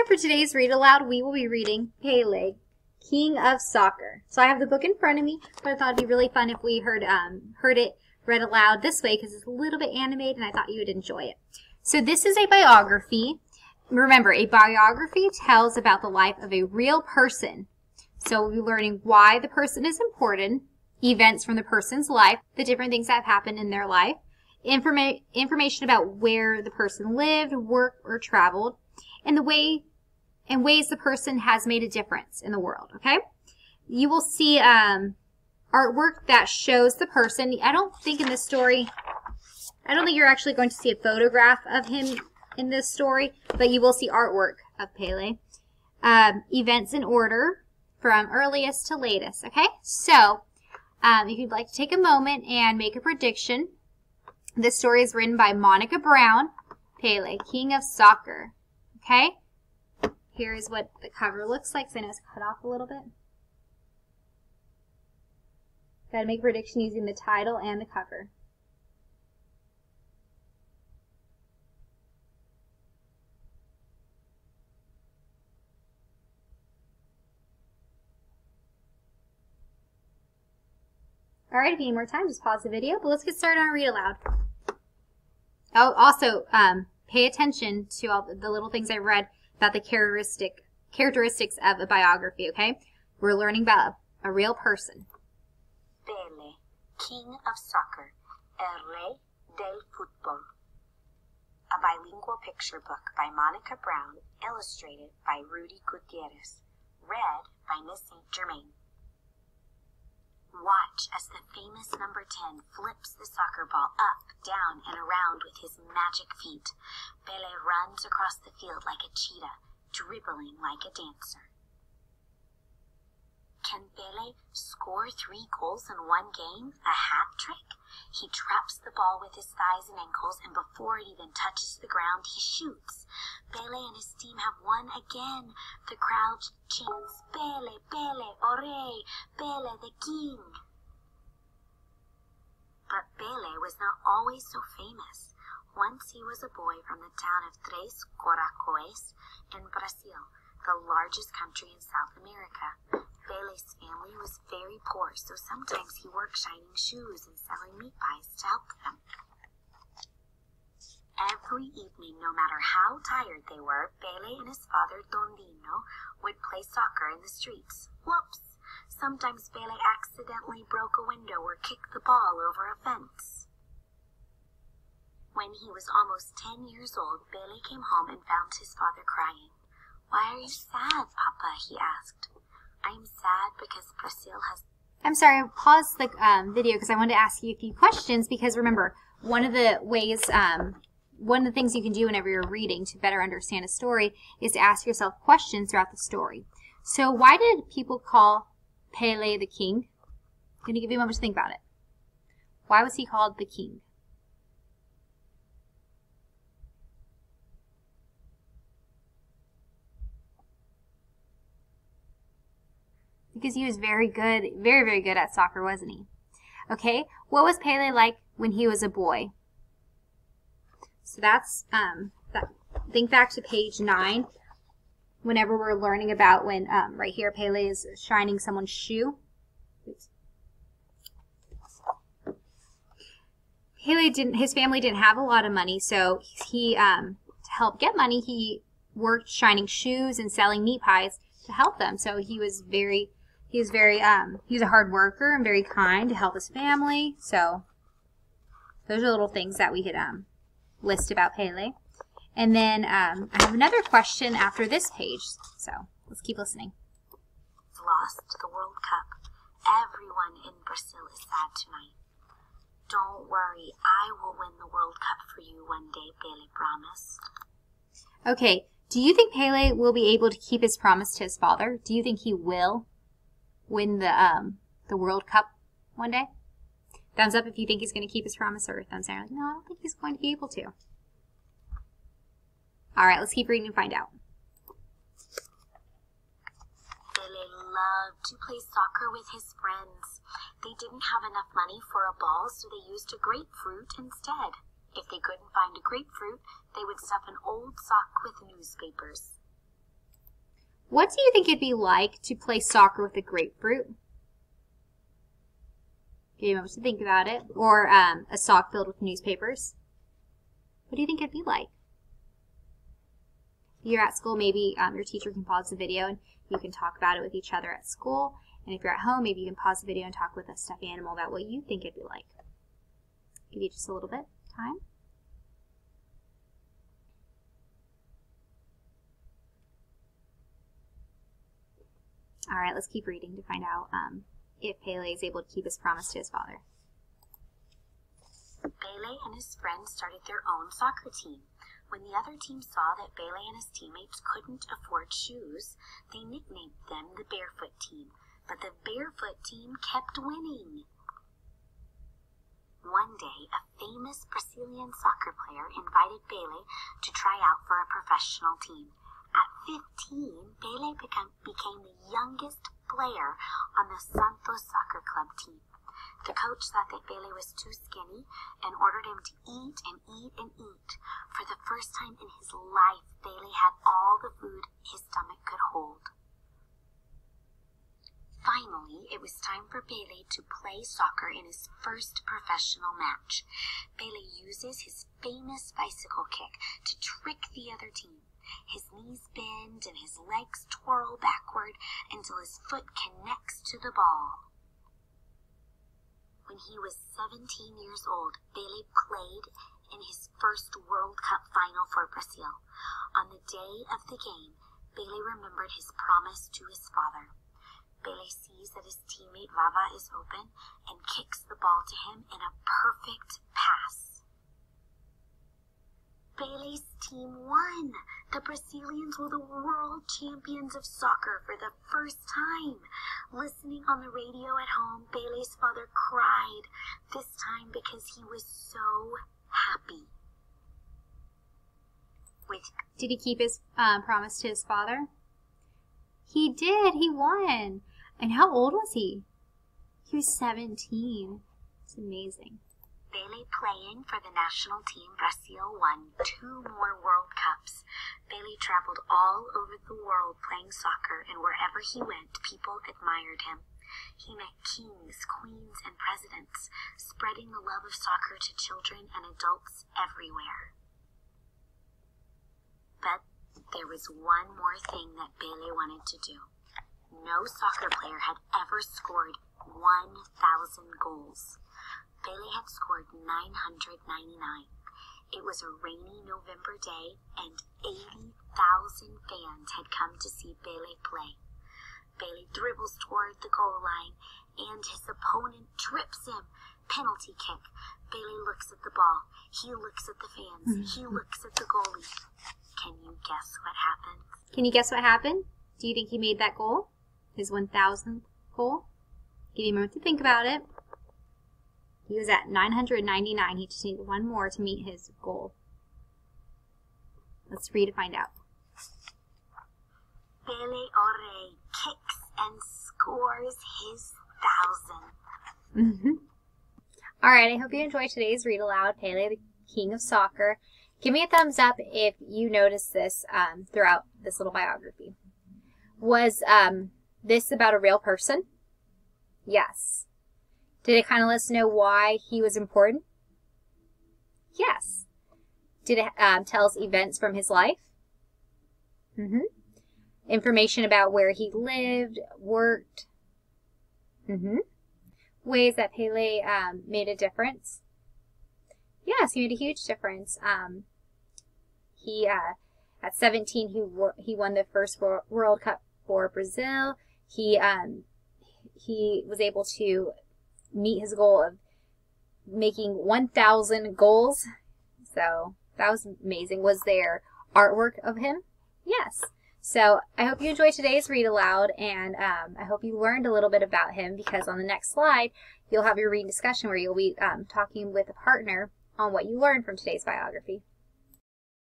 for today's read aloud, we will be reading Pele, King of Soccer. So I have the book in front of me, but I thought it'd be really fun if we heard it read aloud this way because it's a little bit animated and I thought you would enjoy it. So this is a biography. Remember, a biography tells about the life of a real person. So we'll be learning why the person is important, events from the person's life, the different things that have happened in their life, information about where the person lived, worked, or traveled, and ways the person has made a difference in the world, okay? You will see artwork that shows the person. I don't think in this story, I don't think you're actually going to see a photograph of him in this story, but you will see artwork of Pele. Events in order from earliest to latest, okay? So, if you'd like to take a moment and make a prediction, this story is written by Monica Brown, Pele, King of Soccer, okay? Here is what the cover looks like, so I know it's cut off a little bit. Gotta make a prediction using the title and the cover. Alright, if you need more time, just pause the video, but let's get started on read aloud. Oh, also, pay attention to all the little things I read about the characteristics of a biography, okay? We're learning about a real person. Pele, King of Soccer, El Rey del Fútbol. A bilingual picture book by Monica Brown, illustrated by Rudy Gutierrez, read by Miss St. Germain. Watch as the famous number 10 flips the soccer ball up, down, and around with his magic feet. Pele runs across the field like a cheetah, dribbling like a dancer. Can Pele score 3 goals in one game? A hat trick? He traps the ball with his thighs and ankles, and before it even touches the ground, he shoots. Pele and his team have won again. The crowd chants, Pele, Pele, Ore, Pele the King. But Pele was not always so famous. Once he was a boy from the town of Tres Coracoes in Brazil, the largest country in South America. Pele's family was very poor, so sometimes he worked shining shoes and selling meat pies to help them. Every evening, no matter how tired they were, Pele and his father Dondino would play soccer in the streets. Whoops! Sometimes Pele accidentally broke a window or kicked the ball over a fence. When he was almost 10 years old, Pele came home and found his father crying. "Why are you sad, Papa?" he asked. "I'm sad because Brazil has..." I'm sorry, I paused the video because I wanted to ask you a few questions because remember, one of the things you can do whenever you're reading to better understand a story is to ask yourself questions throughout the story. So why did people call Pele the king? I'm going to give you a moment to think about it. Why was he called the king? Because he was very good, very, very good at soccer, wasn't he? Okay, what was Pele like when he was a boy? So that's, think back to page 9, whenever we're learning about when, right here, Pele is shining someone's shoe. Oops. His family didn't have a lot of money, so he, to help get money, he worked shining shoes and selling meat pies to help them. So he was a hard worker and very kind to help his family. So those are little things that we could list about Pele. And then I have another question after this page. So let's keep listening. Lost the World Cup. Everyone in Brazil is sad tonight. Don't worry, I will win the World Cup for you one day, Pele promised. Okay, do you think Pele will be able to keep his promise to his father? Do you think he will win the World Cup one day? Thumbs up if you think he's going to keep his promise, or thumbs down. No, I don't think he's going to be able to. All right, let's keep reading and find out. Pele loved to play soccer with his friends. They didn't have enough money for a ball, so they used a grapefruit instead. If they couldn't find a grapefruit, they would stuff an old sock with newspapers. What do you think it'd be like to play soccer with a grapefruit? Give you a moment to think about it. Or a sock filled with newspapers. What do you think it'd be like? If you're at school, maybe your teacher can pause the video and you can talk about it with each other at school. And if you're at home, maybe you can pause the video and talk with a stuffed animal about what you think it'd be like. Give you just a little bit of time. All right, let's keep reading to find out if Pele is able to keep his promise to his father. Pele and his friends started their own soccer team. When the other team saw that Pele and his teammates couldn't afford shoes, they nicknamed them the Barefoot Team. But the Barefoot Team kept winning. One day, a famous Brazilian soccer player invited Pele to try out for a professional team. At 15, Pele became the youngest player on the Santos Soccer Club team. The coach thought that Pele was too skinny and ordered him to eat and eat and eat. For the first time in his life, Pele had all the food his stomach could hold. Finally, it was time for Pele to play soccer in his first professional match. Pele uses his famous bicycle kick to trick the other team. His knees bend and his legs twirl backward until his foot connects to the ball. When he was 17 years old, Pele played in his first World Cup final for Brazil. On the day of the game, Pele remembered his promise to his father. Pele sees that his teammate Vava is open and kicks the ball to him in a perfect pass. Pele's team won! The Brazilians were the world champions of soccer for the first time. Listening on the radio at home, Pele's father cried, this time because he was so happy. Did he keep his promise to his father? He did. He won. And how old was he? He was 17. It's amazing. Pele playing for the national team, Brazil won 2 more World Cups. Pele traveled all over the world playing soccer, and wherever he went, people admired him. He met kings, queens, and presidents, spreading the love of soccer to children and adults everywhere. But there was one more thing that Pele wanted to do. No soccer player had ever scored 1,000 goals. Pele had scored 999. It was a rainy November day, and 80,000 fans had come to see Pele play. Pele dribbles toward the goal line, and his opponent trips him. Penalty kick. Pele looks at the ball. He looks at the fans. He looks at the goalie. Can you guess what happened? Can you guess what happened? Do you think he made that goal? His 1,000th goal? Give you a moment to think about it. He was at 999. He just needed one more to meet his goal. Let's read to find out. Pele Ore kicks and scores his 1,000th. All right, I hope you enjoyed today's read aloud, Pele, the King of Soccer. Give me a thumbs up if you noticed this throughout this little biography. Was this about a real person? Yes. Did it kind of let us know why he was important? Yes. Did it tell us events from his life? Information about where he lived, worked? Ways that Pele made a difference? Yes, he made a huge difference. He at 17 he won the first World Cup for Brazil. He was able to meet his goal of making 1,000 goals. So that was amazing. Was there artwork of him? Yes. So I hope you enjoyed today's read aloud, and I hope you learned a little bit about him, because on the next slide you'll have your reading discussion where you'll be talking with a partner on what you learned from today's biography.